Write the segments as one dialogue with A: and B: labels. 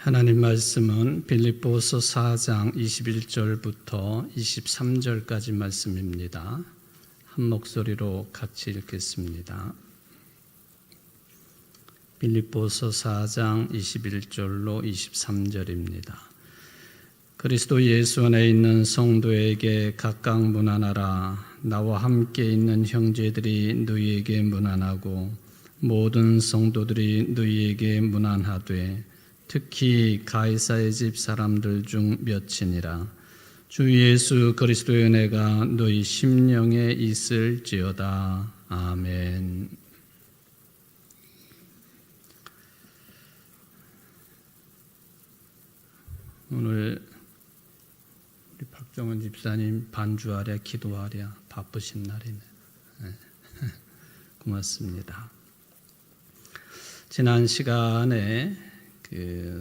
A: 하나님 말씀은 빌립보서 4장 21절부터 23절까지 말씀입니다. 한 목소리로 같이 읽겠습니다. 빌립보서 4장 21절로 23절입니다. 그리스도 예수 안에 있는 성도에게 각각 문안하라. 나와 함께 있는 형제들이 너희에게 문안하고 모든 성도들이 너희에게 문안하되 특히 가이사의 집 사람들 중 몇이니라. 주 예수 그리스도의 은혜가 너희 심령에 있을지어다. 아멘. 오늘 우리 박정은 집사님 반주하랴 기도하랴 바쁘신 날이네. 고맙습니다. 지난 시간에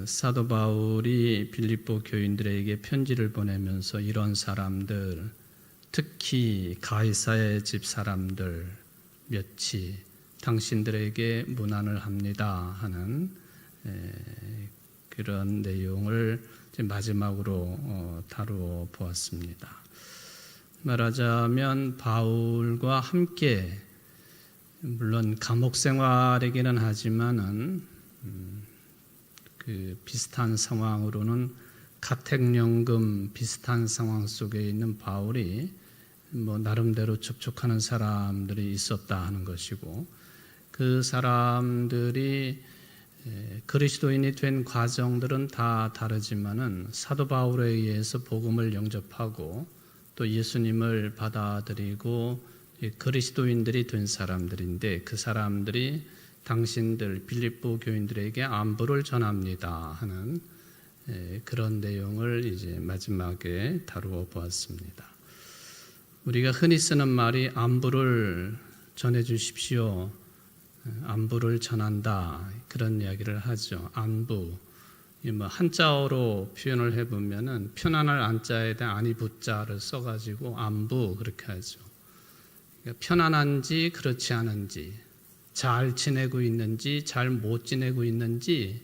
A: 사도 바울이 빌립보 교인들에게 편지를 보내면서 이런 사람들, 특히 가이사의 집 사람들 몇이 당신들에게 문안을 합니다 하는 그런 내용을 마지막으로 다루어 보았습니다. 말하자면 바울과 함께 물론 감옥 생활이기는 하지만은 비슷한 상황으로는 가택연금 비슷한 상황 속에 있는 바울이 나름대로 접촉하는 사람들이 있었다 하는 것이고, 그 사람들이 그리스도인이 된 과정들은 다 다르지만은 사도 바울에 의해서 복음을 영접하고 또 예수님을 받아들이고 그리스도인들이 된 사람들인데, 그 사람들이 당신들 빌립보 교인들에게 안부를 전합니다 하는 그런 내용을 이제 마지막에 다루어 보았습니다. 우리가 흔히 쓰는 말이 안부를 전해 주십시오, 안부를 전한다, 그런 이야기를 하죠. 안부, 한자어로 표현을 해보면은 편안할 안자에다 아니 부자를 써가지고 안부 그렇게 하죠. 그러니까 편안한지 그렇지 않은지, 잘 지내고 있는지 잘 못 지내고 있는지,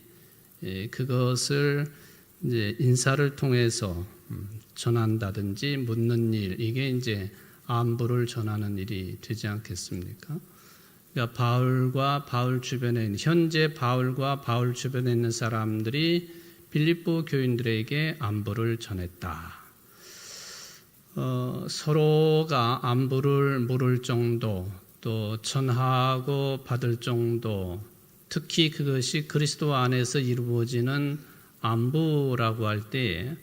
A: 그것을 이제 인사를 통해서 전한다든지 묻는 일, 이게 이제 안부를 전하는 일이 되지 않겠습니까? 그러니까 바울과 바울 주변에 있는, 현재 바울과 바울 주변에 있는 사람들이 빌립보 교인들에게 안부를 전했다. 서로가 안부를 물을 정도, 또 전하고 받을 정도, 특히 그것이 그리스도 안에서 이루어지는 안부라고 할 때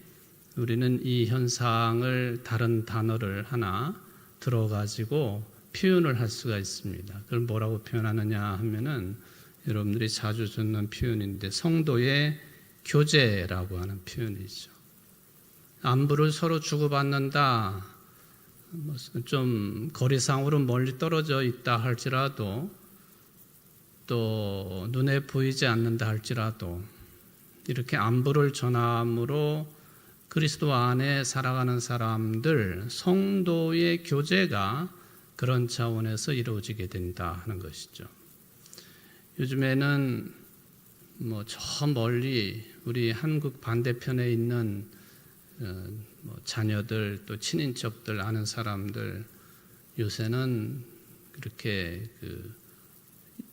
A: 우리는 이 현상을 다른 단어를 하나 들어가지고 표현을 할 수가 있습니다. 그걸 뭐라고 표현하느냐 하면은 여러분들이 자주 듣는 표현인데 성도의 교제라고 하는 표현이죠. 안부를 서로 주고받는다. 좀 거리상으로 멀리 떨어져 있다 할지라도, 또 눈에 보이지 않는다 할지라도 이렇게 안부를 전함으로 그리스도 안에 살아가는 사람들, 성도의 교제가 그런 차원에서 이루어지게 된다 하는 것이죠. 요즘에는 저 멀리 우리 한국 반대편에 있는 자녀들, 또 친인척들, 아는 사람들, 요새는 그렇게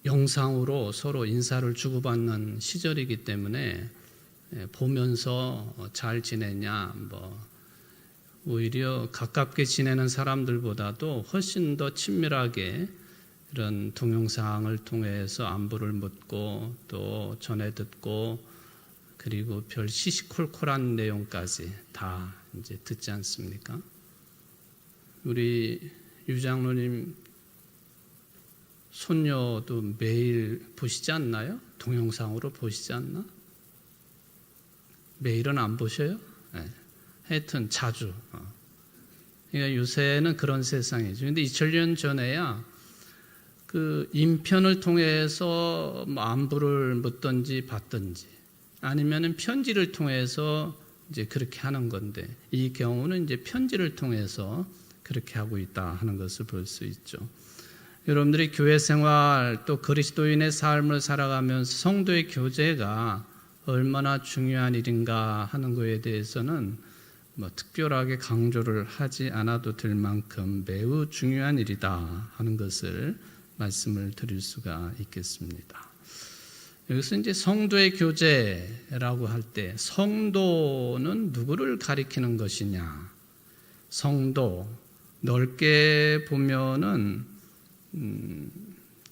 A: 영상으로 서로 인사를 주고받는 시절이기 때문에 보면서 잘 지내냐, 오히려 가깝게 지내는 사람들보다도 훨씬 더 친밀하게 이런 동영상을 통해서 안부를 묻고 또 전해 듣고, 그리고 별 시시콜콜한 내용까지 다 이제 듣지 않습니까? 우리 유 장로님 손녀도 매일 보시지 않나요? 동영상으로 보시지 않나? 매일은 안 보셔요? 네. 하여튼 자주. 그러니까 요새는 그런 세상이죠. 그런데 2000년 전에야 그 인편을 통해서 안부를 묻든지 받든지, 아니면은 편지를 통해서 이제 그렇게 하는 건데, 이 경우는 이제 편지를 통해서 그렇게 하고 있다 하는 것을 볼 수 있죠. 여러분들이 교회 생활 또 그리스도인의 삶을 살아가면서 성도의 교제가 얼마나 중요한 일인가 하는 것에 대해서는 특별하게 강조를 하지 않아도 될 만큼 매우 중요한 일이다 하는 것을 말씀을 드릴 수가 있겠습니다. 여기서 이제 성도의 교제라고 할 때 성도는 누구를 가리키는 것이냐? 성도 넓게 보면은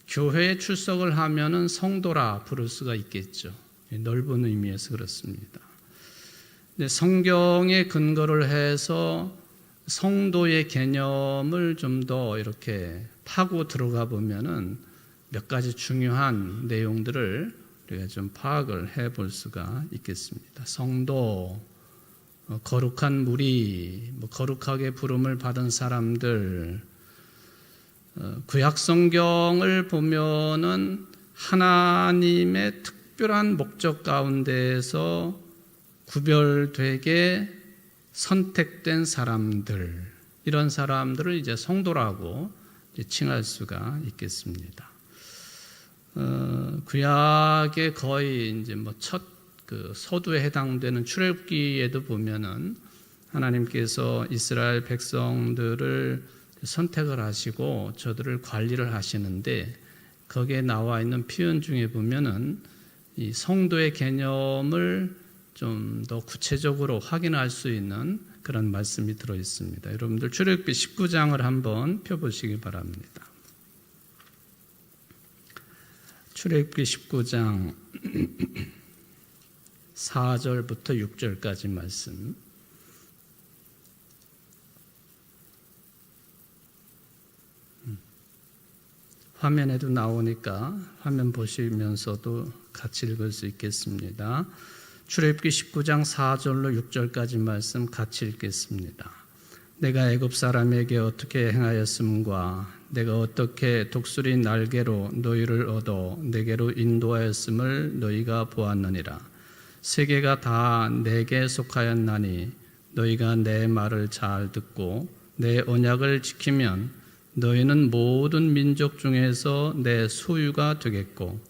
A: 교회에 출석을 하면은 성도라 부를 수가 있겠죠. 넓은 의미에서 그렇습니다. 근데 성경에 근거를 해서 성도의 개념을 좀 더 이렇게 파고 들어가 보면은 몇 가지 중요한 내용들을 우리가 좀 파악을 해 볼 수가 있겠습니다. 성도, 거룩한 무리, 거룩하게 부름을 받은 사람들, 구약 성경을 보면은 하나님의 특별한 목적 가운데에서 구별되게 선택된 사람들, 이런 사람들을 이제 성도라고 칭할 수가 있겠습니다. 구약의 거의 이제 첫 서두에 해당되는 출애굽기에도 보면은 하나님께서 이스라엘 백성들을 선택을 하시고 저들을 관리를 하시는데 거기에 나와 있는 표현 중에 보면은 이 성도의 개념을 좀 더 구체적으로 확인할 수 있는 그런 말씀이 들어 있습니다. 여러분들 출애굽기 19장을 한번 펴보시기 바랍니다. 출애굽기 19장 4절부터 6절까지 말씀. 화면에도 나오니까 화면 보시면서도 같이 읽을 수 있겠습니다. 출애굽기 19장 4절로 6절까지 말씀 같이 읽겠습니다. 내가 애굽 사람에게 어떻게 행하였음과 내가 어떻게 독수리 날개로 너희를 얻어 내게로 인도하였음을 너희가 보았느니라. 세계가 다 내게 속하였나니 너희가 내 말을 잘 듣고 내 언약을 지키면 너희는 모든 민족 중에서 내 소유가 되겠고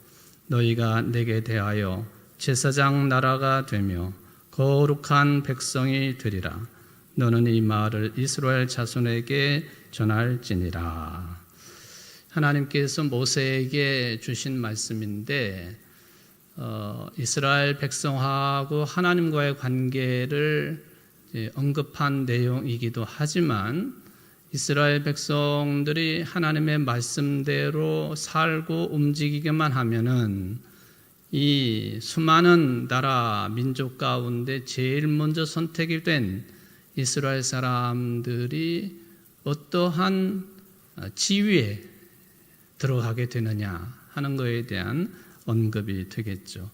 A: 너희가 내게 대하여 제사장 나라가 되며 거룩한 백성이 되리라. 너는 이 말을 이스라엘 자손에게 전할지니라. 하나님께서 모세에게 주신 말씀인데 이스라엘 백성하고 하나님과의 관계를 언급한 내용이기도 하지만 이스라엘 백성들이 하나님의 말씀대로 살고 움직이기만 하면은 이 수많은 나라 민족 가운데 제일 먼저 선택이 된 이스라엘 사람들이 어떠한 지위에 들어가게 되느냐 하는 것에 대한 언급이 되겠죠.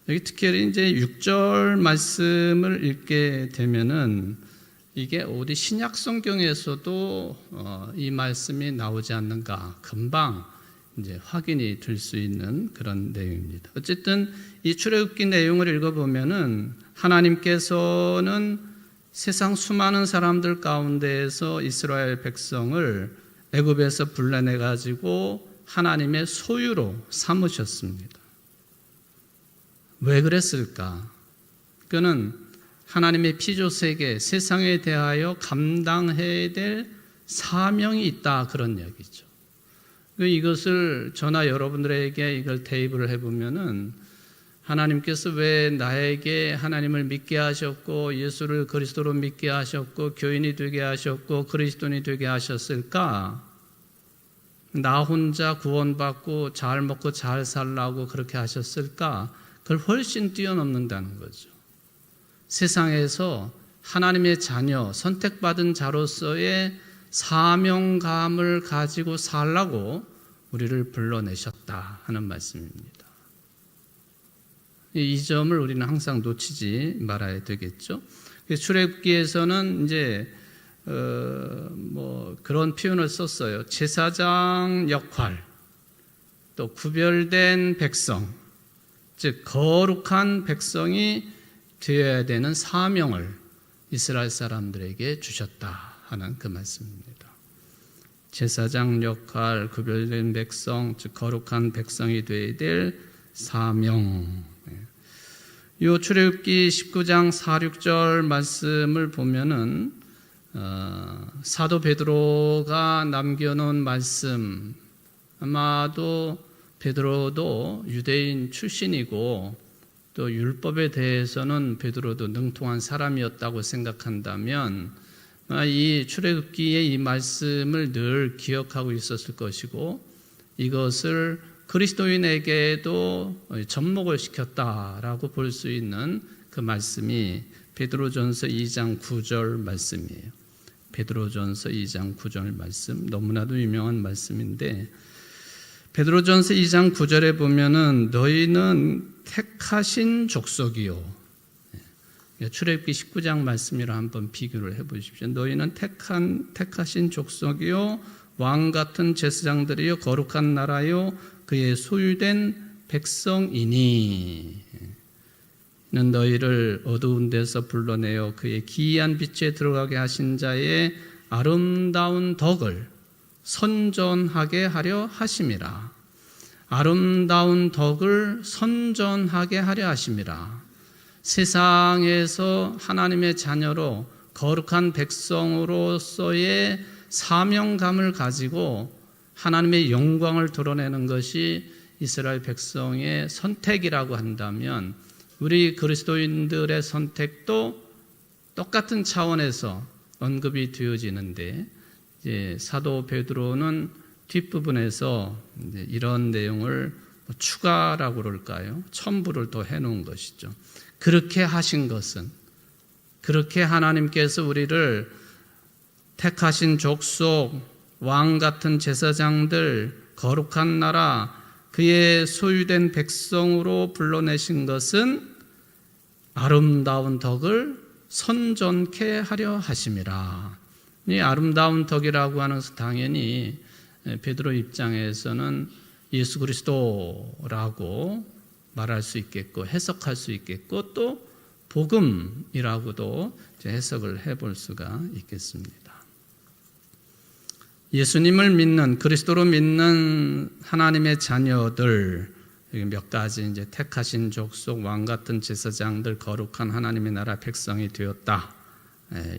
A: 여기 특히 이제 6절 말씀을 읽게 되면은 이게 어디 신약 성경에서도 이 말씀이 나오지 않는가 금방 이제 확인이 될 수 있는 그런 내용입니다. 어쨌든 이 출애굽기 내용을 읽어보면은 하나님께서는 세상 수많은 사람들 가운데에서 이스라엘 백성을 애굽에서 불러내 가지고 하나님의 소유로 삼으셨습니다. 왜 그랬을까? 그는 하나님의 피조세계, 세상에 대하여 감당해야 될 사명이 있다 그런 이야기죠. 이것을 저나 여러분들에게 이걸 대입을 해보면은 하나님께서 왜 나에게 하나님을 믿게 하셨고 예수를 그리스도로 믿게 하셨고 교인이 되게 하셨고 그리스도인이 되게 하셨을까? 나 혼자 구원받고 잘 먹고 잘 살라고 그렇게 하셨을까? 그걸 훨씬 뛰어넘는다는 거죠. 세상에서 하나님의 자녀, 선택받은 자로서의 사명감을 가지고 살라고 우리를 불러내셨다 하는 말씀입니다. 이 점을 우리는 항상 놓치지 말아야 되겠죠. 출애굽기에서는 이제 그런 표현을 썼어요. 제사장 역할, 또 구별된 백성, 즉 거룩한 백성이 되어야 되는 사명을 이스라엘 사람들에게 주셨다 하는 그 말씀입니다. 제사장 역할, 구별된 백성, 즉 거룩한 백성이 되어야 될 사명. 요 출애굽기 19장 4, 6절 말씀을 보면은 사도 베드로가 남겨놓은 말씀, 아마도 베드로도 유대인 출신이고 또 율법에 대해서는 베드로도 능통한 사람이었다고 생각한다면 이 출애굽기의 이 말씀을 늘 기억하고 있었을 것이고 이것을 그리스도인에게도 접목을 시켰다라고 볼 수 있는 그 말씀이 베드로전서 2장 9절 말씀이에요. 베드로전서 2장 9절 말씀, 너무나도 유명한 말씀인데 베드로전서 2장 9절에 보면은 너희는 택하신 족속이요. 출애굽기 19장 말씀이랑 한번 비교를 해보십시오. 너희는 택하신 족속이요, 왕 같은 제사장들이요, 거룩한 나라요, 그의 소유된 백성이니 는 너희를 어두운 데서 불러내어 그의 기이한 빛에 들어가게 하신 자의 아름다운 덕을 선전하게 하려 하심이라. 아름다운 덕을 선전하게 하려 하심이라. 세상에서 하나님의 자녀로 거룩한 백성으로서의 사명감을 가지고 하나님의 영광을 드러내는 것이 이스라엘 백성의 선택이라고 한다면 우리 그리스도인들의 선택도 똑같은 차원에서 언급이 되어지는데 이제 사도 베드로는 뒷부분에서 이제 이런 내용을 추가라고 그럴까요? 첨부를 더 해놓은 것이죠. 그렇게 하신 것은, 그렇게 하나님께서 우리를 택하신 족속, 왕 같은 제사장들, 거룩한 나라, 그의 소유된 백성으로 불러내신 것은 아름다운 덕을 선전케 하려 하심이라. 이 아름다운 덕이라고 하는 것은 당연히 베드로 입장에서는 예수 그리스도라고 말할 수 있겠고 해석할 수 있겠고 또 복음이라고도 해석을 해볼 수가 있겠습니다. 예수님을 믿는, 그리스도로 믿는 하나님의 자녀들, 여기 몇 가지 이제 택하신 족속, 왕 같은 제사장들, 거룩한 하나님의 나라 백성이 되었다.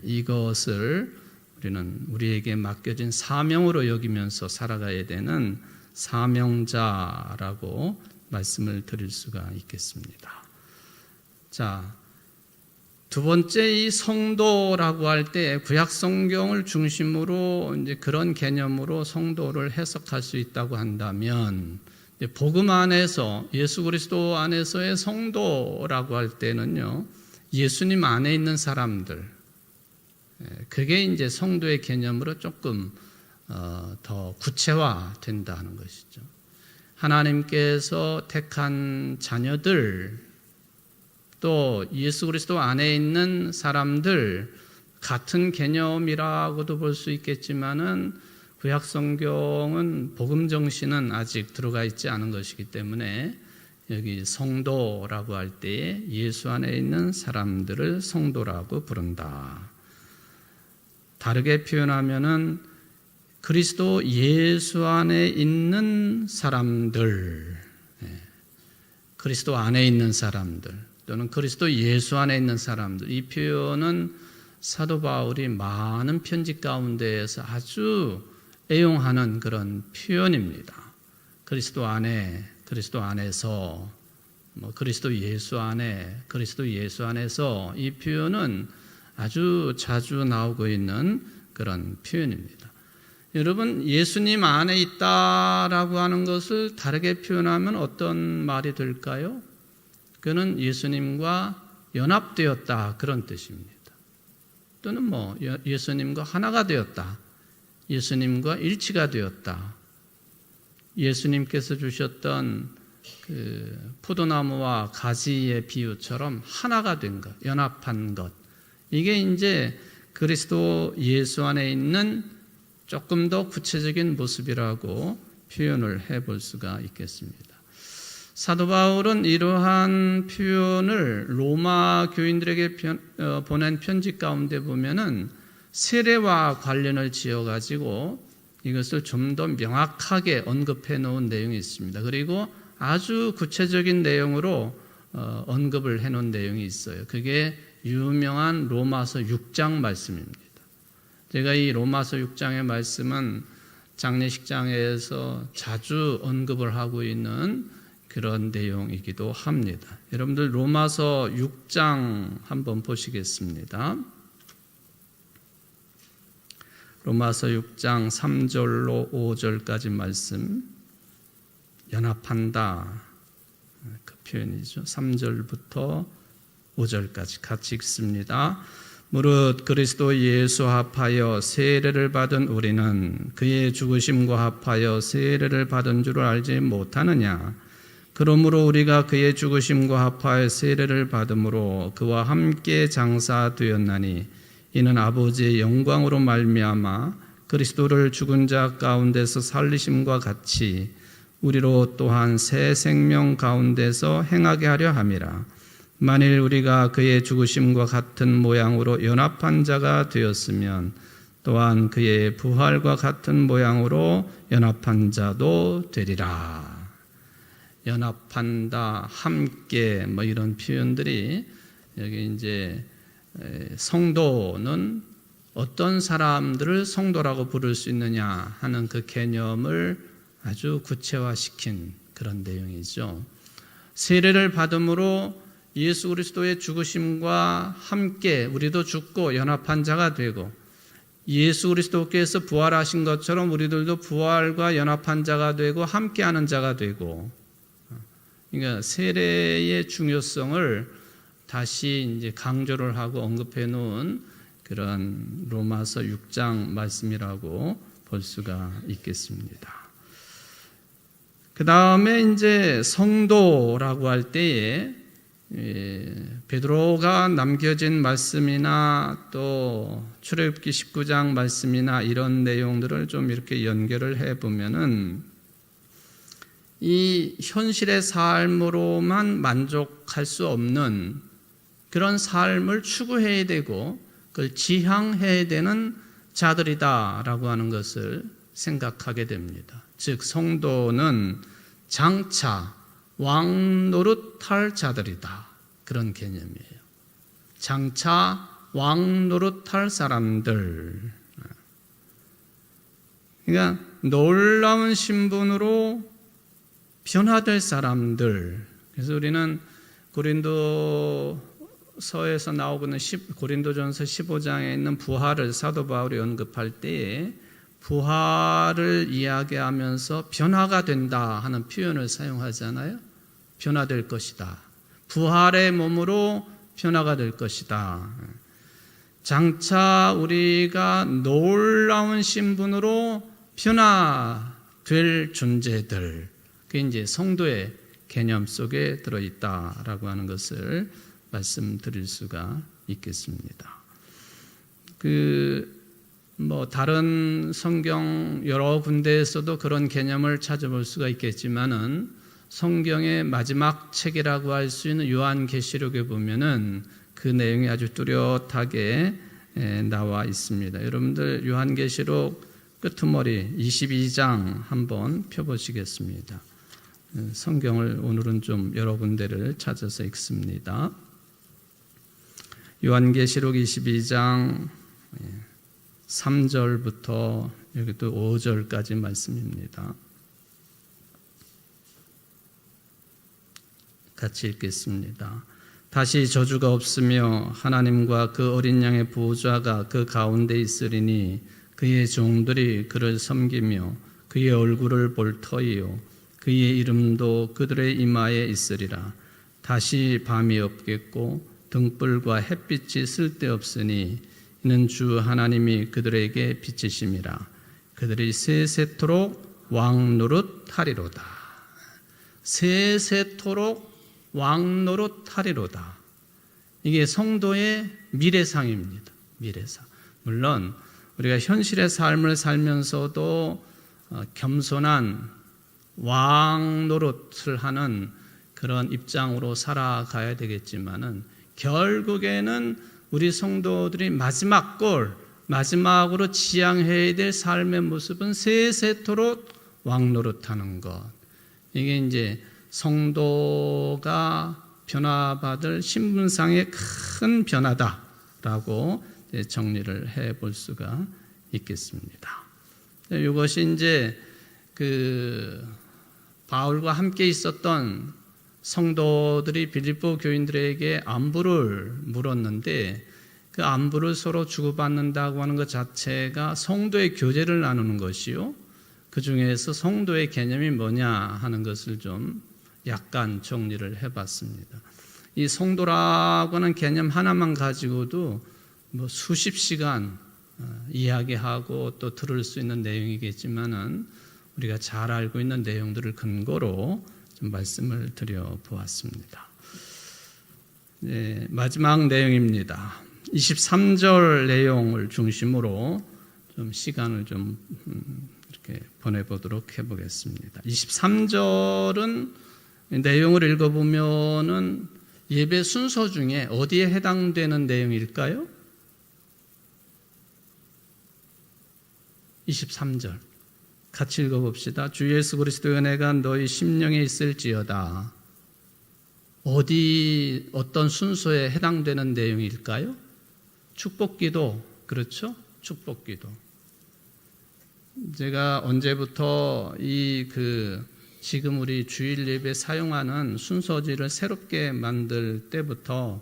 A: 이것을 우리는 우리에게 맡겨진 사명으로 여기면서 살아가야 되는 사명자라고 말씀을 드릴 수가 있겠습니다. 자, 두 번째, 이 성도라고 할 때 구약 성경을 중심으로 이제 그런 개념으로 성도를 해석할 수 있다고 한다면 복음 안에서 예수 그리스도 안에서의 성도라고 할 때는요, 예수님 안에 있는 사람들, 그게 이제 성도의 개념으로 조금 더 구체화된다는 것이죠. 하나님께서 택한 자녀들, 또 예수 그리스도 안에 있는 사람들, 같은 개념이라고도 볼 수 있겠지만은 구약 성경은 복음 정신은 아직 들어가 있지 않은 것이기 때문에 여기 성도라고 할 때에 예수 안에 있는 사람들을 성도라고 부른다. 다르게 표현하면은 그리스도 예수 안에 있는 사람들, 그리스도 안에 있는 사람들 또는 그리스도 예수 안에 있는 사람들, 이 표현은 사도 바울이 많은 편지 가운데에서 아주 애용하는 그런 표현입니다. 그리스도 안에, 그리스도 안에서, 그리스도 예수 안에, 그리스도 예수 안에서, 이 표현은 아주 자주 나오고 있는 그런 표현입니다. 여러분, 예수님 안에 있다라고 하는 것을 다르게 표현하면 어떤 말이 될까요? 그는 예수님과 연합되었다, 그런 뜻입니다. 또는 예수님과 하나가 되었다, 예수님과 일치가 되었다, 예수님께서 주셨던 그 포도나무와 가지의 비유처럼 하나가 된 것, 연합한 것, 이게 이제 그리스도 예수 안에 있는 조금 더 구체적인 모습이라고 표현을 해볼 수가 있겠습니다. 사도 바울은 이러한 표현을 로마 교인들에게 보낸 편지 가운데 보면은 세례와 관련을 지어가지고 이것을 좀 더 명확하게 언급해 놓은 내용이 있습니다. 그리고 아주 구체적인 내용으로 언급을 해놓은 내용이 있어요. 그게 유명한 로마서 6장 말씀입니다. 제가 이 로마서 6장의 말씀은 장례식장에서 자주 언급을 하고 있는 그런 내용이기도 합니다. 여러분들 로마서 6장 한번 보시겠습니다. 로마서 6장 3절로 5절까지 말씀, 연합한다 그 표현이죠. 3절부터 5절까지 같이 읽습니다. 무릇 그리스도 예수 합하여 세례를 받은 우리는 그의 죽으심과 합하여 세례를 받은 줄 알지 못하느냐. 그러므로 우리가 그의 죽으심과 합하여 세례를 받음으로 그와 함께 장사되었나니 이는 아버지의 영광으로 말미암아 그리스도를 죽은 자 가운데서 살리심과 같이 우리로 또한 새 생명 가운데서 행하게 하려 함이라. 만일 우리가 그의 죽으심과 같은 모양으로 연합한 자가 되었으면 또한 그의 부활과 같은 모양으로 연합한 자도 되리라. 연합한다, 함께 뭐 이런 표현들이 여기 이제 성도는 어떤 사람들을 성도라고 부를 수 있느냐 하는 그 개념을 아주 구체화시킨 그런 내용이죠. 세례를 받음으로 예수 그리스도의 죽으심과 함께 우리도 죽고 연합한 자가 되고 예수 그리스도께서 부활하신 것처럼 우리들도 부활과 연합한 자가 되고 함께하는 자가 되고, 그러니까 세례의 중요성을 다시 이제 강조를 하고 언급해 놓은 그런 로마서 6장 말씀이라고 볼 수가 있겠습니다. 그 다음에 이제 성도라고 할 때에 베드로가 남겨진 말씀이나 또 출애굽기 19장 말씀이나 이런 내용들을 좀 이렇게 연결을 해보면은 이 현실의 삶으로만 만족할 수 없는 그런 삶을 추구해야 되고 그걸 지향해야 되는 자들이다라고 하는 것을 생각하게 됩니다. 즉 성도는 장차 왕 노릇할 자들이다. 그런 개념이에요. 장차 왕 노릇할 사람들. 그러니까 놀라운 신분으로 변화될 사람들. 그래서 우리는 고린도서에서 나오고 있는 고린도전서 15장에 있는 부활을 사도 바울이 언급할 때에 부활을 이야기하면서 변화가 된다 하는 표현을 사용하잖아요. 변화될 것이다. 부활의 몸으로 변화가 될 것이다. 장차 우리가 놀라운 신분으로 변화될 존재들, 그게 이제 성도의 개념 속에 들어있다라고 하는 것을 말씀드릴 수가 있겠습니다. 다른 성경 여러 군데에서도 그런 개념을 찾아볼 수가 있겠지만은 성경의 마지막 책이라고 할 수 있는 요한계시록에 보면은 그 내용이 아주 뚜렷하게 나와 있습니다. 여러분들 요한계시록 끄트머리 22장 한번 펴보시겠습니다. 성경을 오늘은 좀 여러 군데를 찾아서 읽습니다. 요한계시록 22장 3절부터 여기 또 5절까지 말씀입니다. 같이 읽겠습니다. 다시 저주가 없으며 하나님과 그 어린 양의 보좌가 그 가운데 있으리니 그의 종들이 그를 섬기며 그의 얼굴을 볼 터이요 그의 이름도 그들의 이마에 있으리라. 다시 밤이 없겠고 등불과 햇빛이 쓸데없으니 이는 주 하나님이 그들에게 빛이심이라. 그들이 세세토록 왕노릇하리로다. 세세토록 왕노릇하리로다. 이게 성도의 미래상입니다. 미래상. 물론 우리가 현실의 삶을 살면서도 겸손한 왕노릇을 하는 그런 입장으로 살아가야 되겠지만은 결국에는 우리 성도들이 마지막으로 지향해야 될 삶의 모습은 세세토록 왕노릇하는 것. 이게 이제 성도가 변화받을 신분상의 큰 변화다라고 정리를 해볼 수가 있겠습니다. 이것이 이제 바울과 함께 있었던 성도들이 빌립보 교인들에게 안부를 물었는데 그 안부를 서로 주고받는다고 하는 것 자체가 성도의 교제를 나누는 것이요. 그 중에서 성도의 개념이 뭐냐 하는 것을 좀 약간 정리를 해봤습니다. 이 성도라고 하는 개념 하나만 가지고도 뭐 수십 시간 이야기하고 또 들을 수 있는 내용이겠지만은 우리가 잘 알고 있는 내용들을 근거로 좀 말씀을 드려 보았습니다. 네, 마지막 내용입니다. 23절 내용을 중심으로 좀 시간을 좀 이렇게 보내보도록 해보겠습니다. 23절은 내용을 읽어보면은 예배 순서 중에 어디에 해당되는 내용일까요? 23절 같이 읽어봅시다. 주 예수 그리스도의 은혜가 너희 심령에 있을지어다. 어떤 순서에 해당되는 내용일까요? 축복기도, 그렇죠? 축복기도. 제가 언제부터 지금 우리 주일 예배 사용하는 순서지를 새롭게 만들 때부터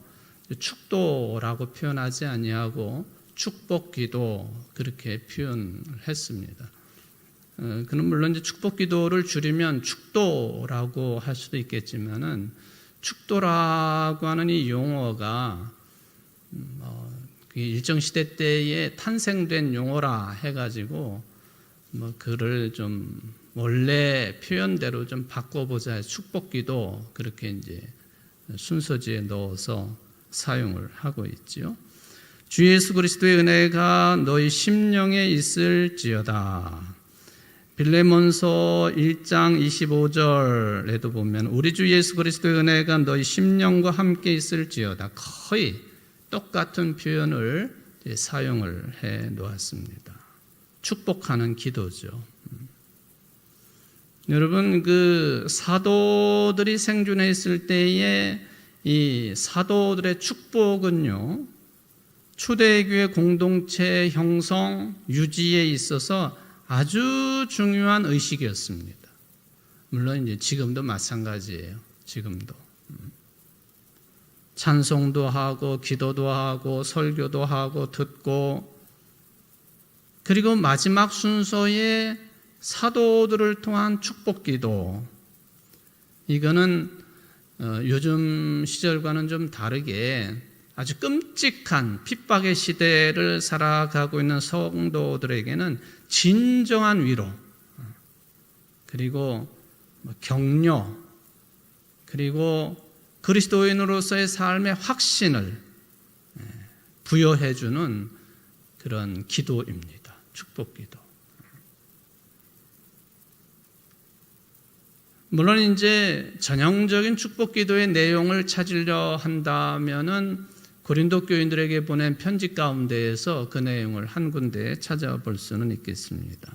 A: 축도라고 표현하지 아니하고 축복기도 그렇게 표현했습니다. 그는 물론 이제 축복기도를 줄이면 축도라고 할 수도 있겠지만은 축도라고 하는 이 용어가 일정 시대 때에 탄생된 용어라 해가지고 그를 좀 원래 표현대로 좀 바꿔보자. 축복기도 그렇게 이제 순서지에 넣어서 사용을 하고 있지요. 주 예수 그리스도의 은혜가 너희 심령에 있을지어다. 빌레몬서 1장 25절에도 보면 우리 주 예수 그리스도의 은혜가 너희 심령과 함께 있을지어다. 거의 똑같은 표현을 사용을 해 놓았습니다. 축복하는 기도죠. 여러분, 사도들이 생존해 있을 때에 이 사도들의 축복은요, 초대교회 공동체 형성, 유지에 있어서 아주 중요한 의식이었습니다. 물론 이제 지금도 마찬가지예요. 지금도. 찬송도 하고, 기도도 하고, 설교도 하고, 듣고, 그리고 마지막 순서에 사도들을 통한 축복기도. 이거는 요즘 시절과는 좀 다르게 아주 끔찍한 핍박의 시대를 살아가고 있는 성도들에게는 진정한 위로, 그리고 격려, 그리고 그리스도인으로서의 삶의 확신을 부여해주는 그런 기도입니다. 축복기도. 물론 이제 전형적인 축복기도의 내용을 찾으려 한다면은 고린도 교인들에게 보낸 편지 가운데에서 그 내용을 한 군데 찾아볼 수는 있겠습니다.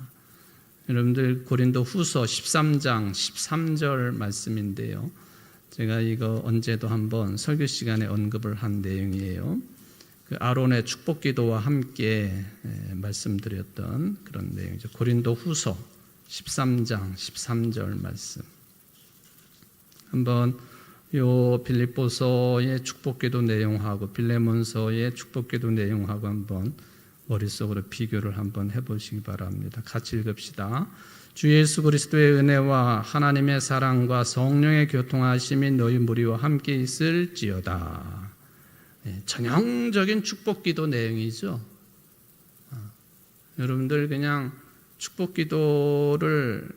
A: 여러분들 고린도 후서 13장 13절 말씀인데요. 제가 이거 언제도 한번 설교 시간에 언급을 한 내용이에요. 아론의 축복기도와 함께 말씀드렸던 그런 내용이죠. 고린도 후서 13장 13절 말씀. 한번 요 빌립보서의 축복기도 내용하고 빌레몬서의 축복기도 내용하고 한번 머릿속으로 비교를 한번 해보시기 바랍니다. 같이 읽읍시다. 주 예수 그리스도의 은혜와 하나님의 사랑과 성령의 교통하심이 너희 무리와 함께 있을지어다. 전형적인 축복기도 내용이죠. 여러분들 그냥 축복기도를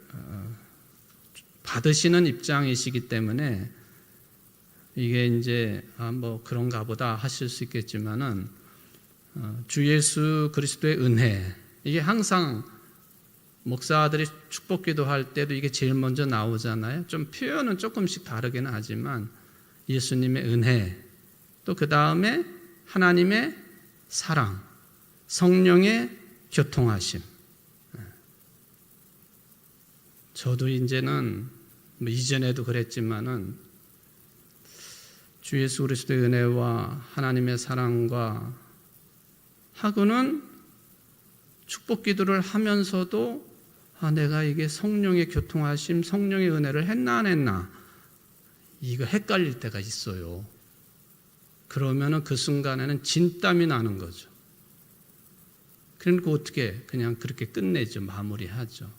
A: 받으시는 입장이시기 때문에 이게 이제 뭐 그런가 보다 하실 수 있겠지만은 주 예수 그리스도의 은혜, 이게 항상 목사들이 축복기도 할 때도 이게 제일 먼저 나오잖아요. 좀 표현은 조금씩 다르긴 하지만 예수님의 은혜, 또 그 다음에 하나님의 사랑, 성령의 교통하심. 저도 이제는 뭐 이전에도 그랬지만은 주 예수 그리스도의 은혜와 하나님의 사랑과 하고는 축복 기도를 하면서도 내가 이게 성령의 교통하심, 성령의 은혜를 했나 안 했나 이거 헷갈릴 때가 있어요. 그러면은 그 순간에는 진땀이 나는 거죠. 그러니까 어떻게 그냥 그렇게 끝내죠. 마무리하죠.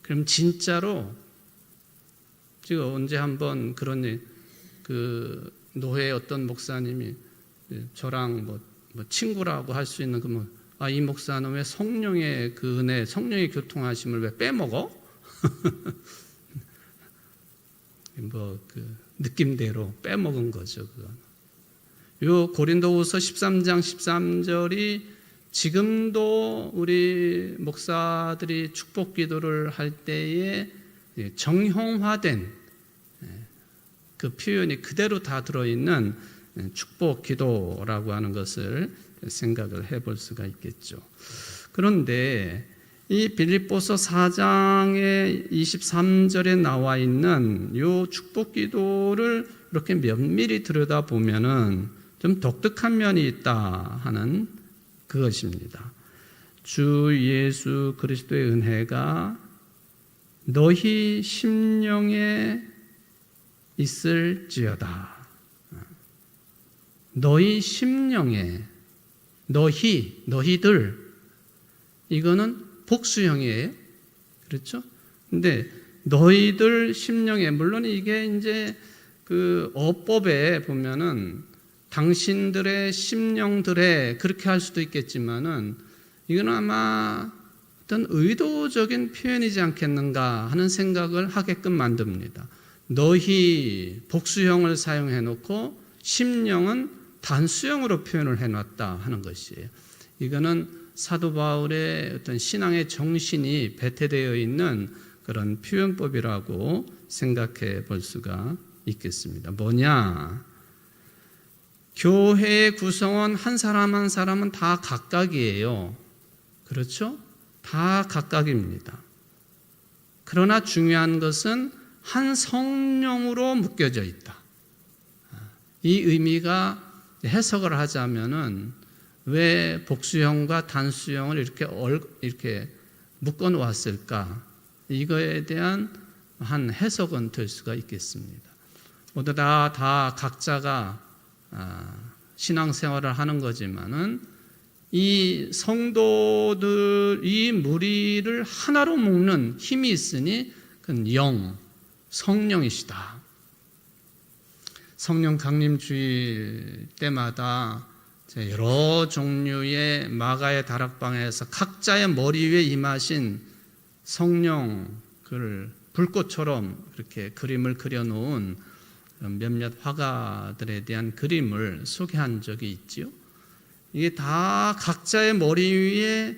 A: 그럼 진짜로 제가 언제 한번 그런 그 노회 어떤 목사님이 저랑 뭐 친구라고 할 수 있는 그 이 목사는 왜 성령의 그 은혜, 성령의 교통하심을 왜 빼먹어? 그 느낌대로 빼먹은 거죠. 그건. 요 고린도후서 13장 13절이 지금도 우리 목사들이 축복 기도를 할 때에 정형화된 그 표현이 그대로 다 들어있는 축복 기도라고 하는 것을 생각을 해볼 수가 있겠죠. 그런데 이 빌립보서 4장의 23절에 나와 있는 이 축복 기도를 이렇게 면밀히 들여다보면은 좀 독특한 면이 있다 하는 그것입니다. 주 예수 그리스도의 은혜가 너희 심령에 있을지어다. 너희 심령에, 너희들, 이거는 복수형이에요. 그렇죠? 근데 너희들 심령에, 물론 이게 이제 그 어법에 보면은 당신들의 심령들에 그렇게 할 수도 있겠지만은 이건 아마 어떤 의도적인 표현이지 않겠는가 하는 생각을 하게끔 만듭니다. 너희 복수형을 사용해 놓고 심령은 단수형으로 표현을 해놨다 하는 것이에요. 이거는 사도 바울의 어떤 신앙의 정신이 배태되어 있는 그런 표현법이라고 생각해 볼 수가 있겠습니다. 뭐냐? 교회의 구성원 한 사람 한 사람은 다 각각이에요. 그렇죠? 다 각각입니다. 그러나 중요한 것은 한 성령으로 묶여져 있다. 이 의미가 해석을 하자면은 왜 복수형과 단수형을 이렇게 묶어 놓았을까? 이거에 대한 한 해석은 될 수가 있겠습니다. 모두 다 각자가 신앙생활을 하는 거지만은 이 성도들, 이 무리를 하나로 묶는 힘이 있으니 그건 성령이시다. 성령 강림 주일 때마다 여러 종류의 마가의 다락방에서 각자의 머리 위에 임하신 성령, 그 불꽃처럼 그렇게 그림을 그려놓은 몇몇 화가들에 대한 그림을 소개한 적이 있지요. 이게 다 각자의 머리 위에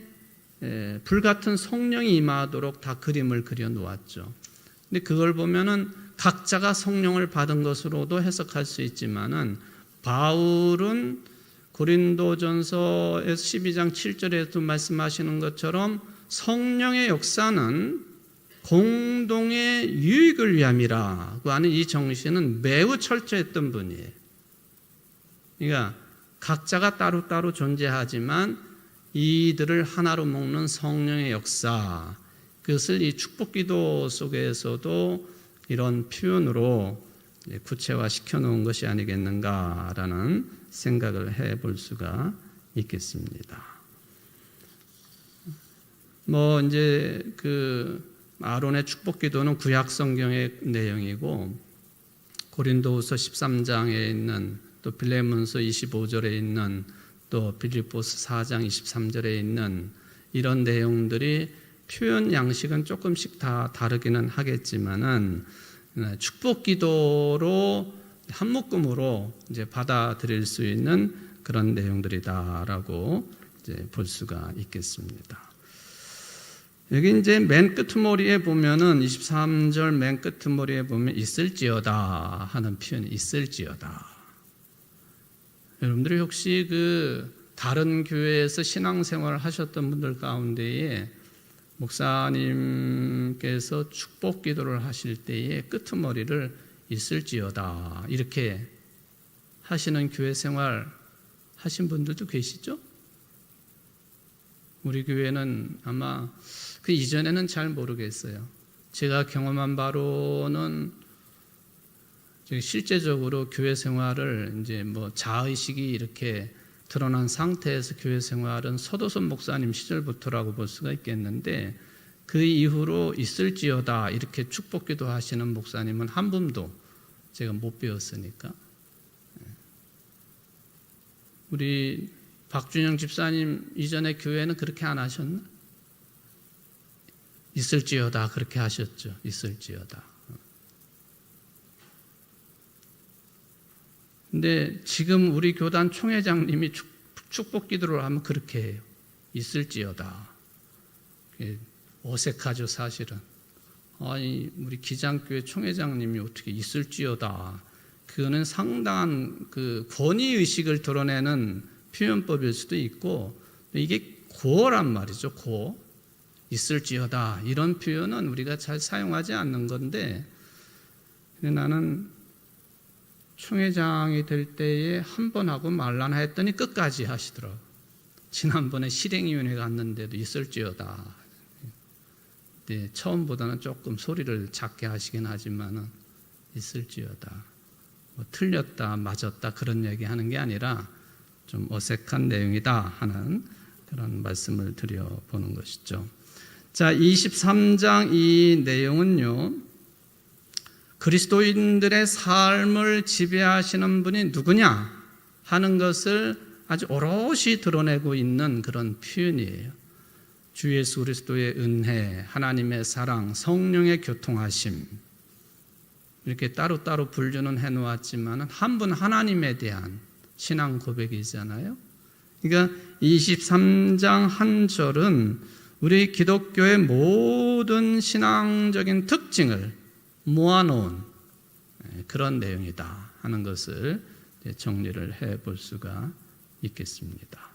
A: 불같은 성령이 임하도록 다 그림을 그려 놓았죠. 근데 그걸 보면은 각자가 성령을 받은 것으로도 해석할 수 있지만은 바울은 고린도전서 12장 7절에도 말씀하시는 것처럼 성령의 역사는 공동의 유익을 위함이라고 하는 이 정신은 매우 철저했던 분이에요. 그러니까 각자가 따로따로 존재하지만 이들을 하나로 묶는 성령의 역사, 그것을 이 축복기도 속에서도 이런 표현으로 구체화시켜 놓은 것이 아니겠는가라는 생각을 해볼 수가 있겠습니다. 이제 아론의 축복기도는 구약 성경의 내용이고 고린도후서 13장에 있는 또 빌레몬서 25절에 있는 또 빌립보서 4장 23절에 있는 이런 내용들이 표현 양식은 조금씩 다 다르기는 하겠지만은 축복기도로 한 묶음으로 이제 받아들일 수 있는 그런 내용들이다라고 이제 볼 수가 있겠습니다. 여기 이제 맨 끄트머리에 보면은 23절 맨 끄트머리에 보면 있을지어다 하는 표현이 있을지어다. 여러분들이 혹시 다른 교회에서 신앙생활을 하셨던 분들 가운데에 목사님께서 축복 기도를 하실 때에 끄트머리를 있을지어다 이렇게 하시는 교회 생활 하신 분들도 계시죠? 우리 교회는 아마 그 이전에는 잘 모르겠어요. 제가 경험한 바로는 실제적으로 교회 생활을 이제 뭐 자의식이 이렇게 드러난 상태에서 교회 생활은 서도선 목사님 시절부터라고 볼 수가 있겠는데, 그 이후로 있을지어다 이렇게 축복기도 하시는 목사님은 한 분도 제가 못 배웠으니까. 우리 박준영 집사님 이전에 교회는 그렇게 안 하셨나? 있을지어다 그렇게 하셨죠. 있을지어다. 근데 지금 우리 교단 총회장님이 축복 기도를 하면 그렇게 해요. 있을지어다. 어색하죠, 사실은. 아니, 우리 기장교회 총회장님이 어떻게 있을지어다. 그거는 상당한 그 권위의식을 드러내는 표현법일 수도 있고, 이게 고어란 말이죠, 고. 있을지어다. 이런 표현은 우리가 잘 사용하지 않는 건데, 나는 총회장이 될 때에 한 번 하고 말라나 했더니 끝까지 하시더라고요. 지난번에 실행위원회 갔는데도 있을지어다. 네, 처음보다는 조금 소리를 작게 하시긴 하지만은 있을지어다. 뭐 틀렸다, 맞았다 그런 얘기 하는 게 아니라 좀 어색한 내용이다 하는 그런 말씀을 드려보는 것이죠. 자, 23장 이 내용은요, 그리스도인들의 삶을 지배하시는 분이 누구냐 하는 것을 아주 오롯이 드러내고 있는 그런 표현이에요. 주 예수 그리스도의 은혜, 하나님의 사랑, 성령의 교통하심, 이렇게 따로따로 분류는 해놓았지만 한 분 하나님에 대한 신앙 고백이잖아요. 그러니까 23장 한 절은 우리 기독교의 모든 신앙적인 특징을 모아놓은 그런 내용이다 하는 것을 정리를 해볼 수가 있겠습니다.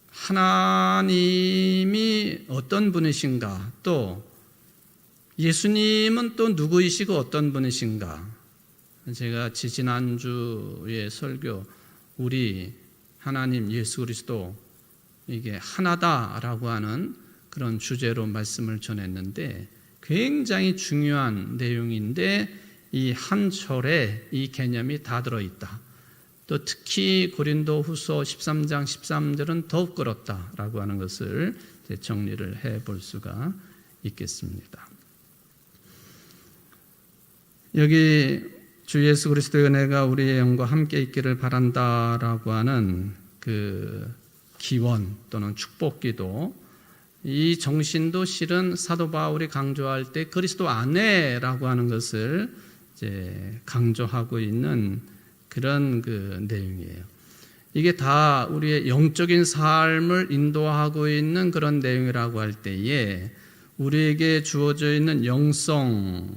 A: 하나님이 어떤 분이신가, 또 예수님은 또 누구이시고 어떤 분이신가. 제가 지난주에 설교, 우리 하나님 예수 그리스도 이게 하나다라고 하는 그런 주제로 말씀을 전했는데, 굉장히 중요한 내용인데 이 한 절에 이 개념이 다 들어있다. 또 특히 고린도후서 13장 13절은 더욱 그렇다라고 하는 것을 정리를 해볼 수가 있겠습니다. 여기 주 예수 그리스도의 은혜가 우리의 영과 함께 있기를 바란다라고 하는 그 기원 또는 축복기도, 이 정신도 실은 사도 바울이 강조할 때 그리스도 안에라고 하는 것을 이제 강조하고 있는 그런 그 내용이에요. 이게 다 우리의 영적인 삶을 인도하고 있는 그런 내용이라고 할 때에 우리에게 주어져 있는 영성에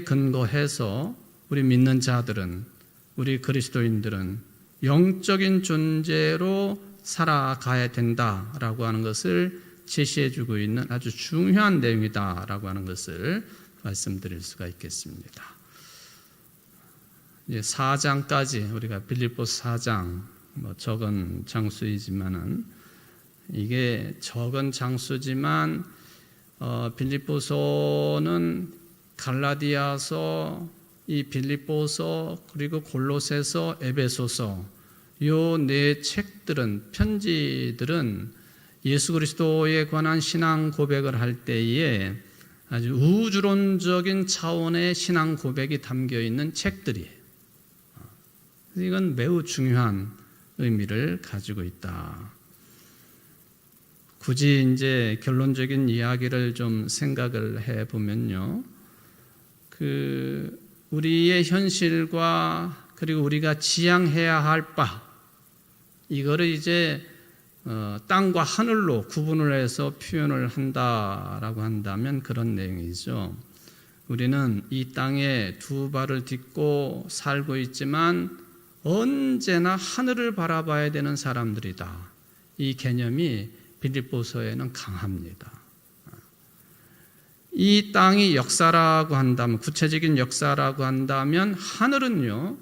A: 근거해서 우리 믿는 자들은, 우리 그리스도인들은 영적인 존재로 살아가야 된다라고 하는 것을 제시해주고 있는 아주 중요한 내용이다라고 하는 것을 말씀드릴 수가 있겠습니다. 이제 4장까지 우리가 빌립보서 4장, 뭐 적은 장수이지만은, 이게 적은 장수지만 빌립보서는 갈라디아서, 이 빌립보서, 그리고 골로새서, 에베소서, 요 네 책들은, 편지들은 예수 그리스도에 관한 신앙 고백을 할 때에 아주 우주론적인 차원의 신앙 고백이 담겨 있는 책들이에요. 이건 매우 중요한 의미를 가지고 있다. 굳이 이제 결론적인 이야기를 좀 생각을 해 보면요, 그 우리의 현실과 그리고 우리가 지향해야 할 바, 이거를 이제 땅과 하늘로 구분을 해서 표현을 한다라고 한다면 그런 내용이죠. 우리는 이 땅에 두 발을 딛고 살고 있지만 언제나 하늘을 바라봐야 되는 사람들이다. 이 개념이 빌립보서에는 강합니다. 이 땅이 역사라고 한다면, 구체적인 역사라고 한다면 하늘은요,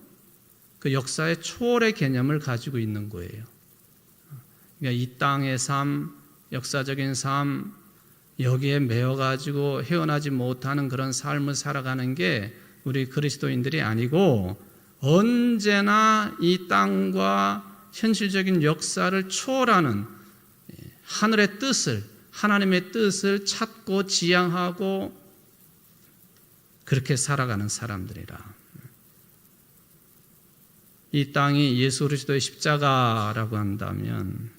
A: 그 역사의 초월의 개념을 가지고 있는 거예요. 그러니까 이 땅의 삶, 역사적인 삶, 여기에 매여가지고 헤어나지 못하는 그런 삶을 살아가는 게 우리 그리스도인들이 아니고, 언제나 이 땅과 현실적인 역사를 초월하는 하늘의 뜻을, 하나님의 뜻을 찾고 지향하고 그렇게 살아가는 사람들이라. 이 땅이 예수 그리스도의 십자가라고 한다면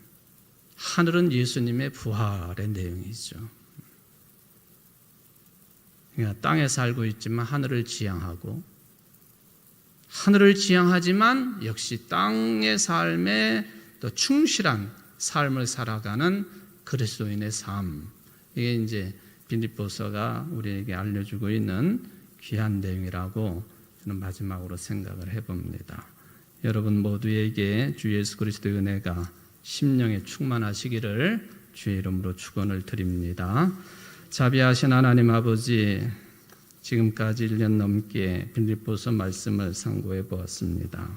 A: 하늘은 예수님의 부활의 내용이죠. 그러니까 땅에 살고 있지만 하늘을 지향하고, 하늘을 지향하지만 역시 땅의 삶에 또 충실한 삶을 살아가는 그리스도인의 삶. 이게 이제 빌립보서가 우리에게 알려주고 있는 귀한 내용이라고 저는 마지막으로 생각을 해봅니다. 여러분 모두에게 주 예수 그리스도의 은혜가 심령에 충만하시기를 주의 이름으로 축원을 드립니다. 자비하신 하나님 아버지, 지금까지 1년 넘게 빌립보서 말씀을 상고해 보았습니다.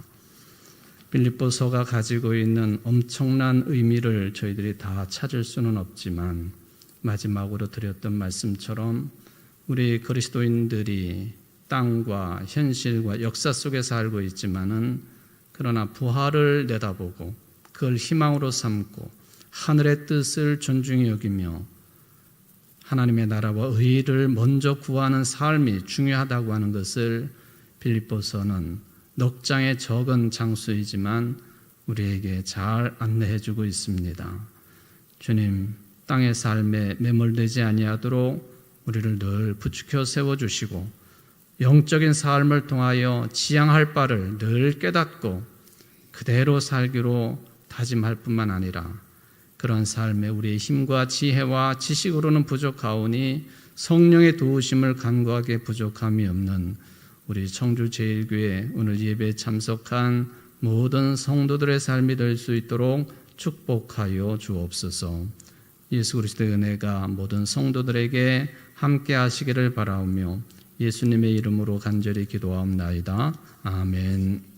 A: 빌립보서가 가지고 있는 엄청난 의미를 저희들이 다 찾을 수는 없지만, 마지막으로 드렸던 말씀처럼 우리 그리스도인들이 땅과 현실과 역사 속에 살고 있지만은, 그러나 부활을 내다보고 그걸 희망으로 삼고 하늘의 뜻을 존중히 여기며 하나님의 나라와 의를 먼저 구하는 삶이 중요하다고 하는 것을 빌립보서는 넉 장의 적은 장수이지만 우리에게 잘 안내해주고 있습니다. 주님, 땅의 삶에 매몰되지 아니하도록 우리를 늘 부추겨 세워주시고, 영적인 삶을 통하여 지향할 바를 늘 깨닫고 그대로 살기로 다짐할 뿐만 아니라, 그런 삶에 우리의 힘과 지혜와 지식으로는 부족하오니 성령의 도우심을 간구하게 부족함이 없는 우리 청주제일교회 오늘 예배에 참석한 모든 성도들의 삶이 될 수 있도록 축복하여 주옵소서. 예수 그리스도의 은혜가 모든 성도들에게 함께 하시기를 바라오며 예수님의 이름으로 간절히 기도하옵나이다. 아멘.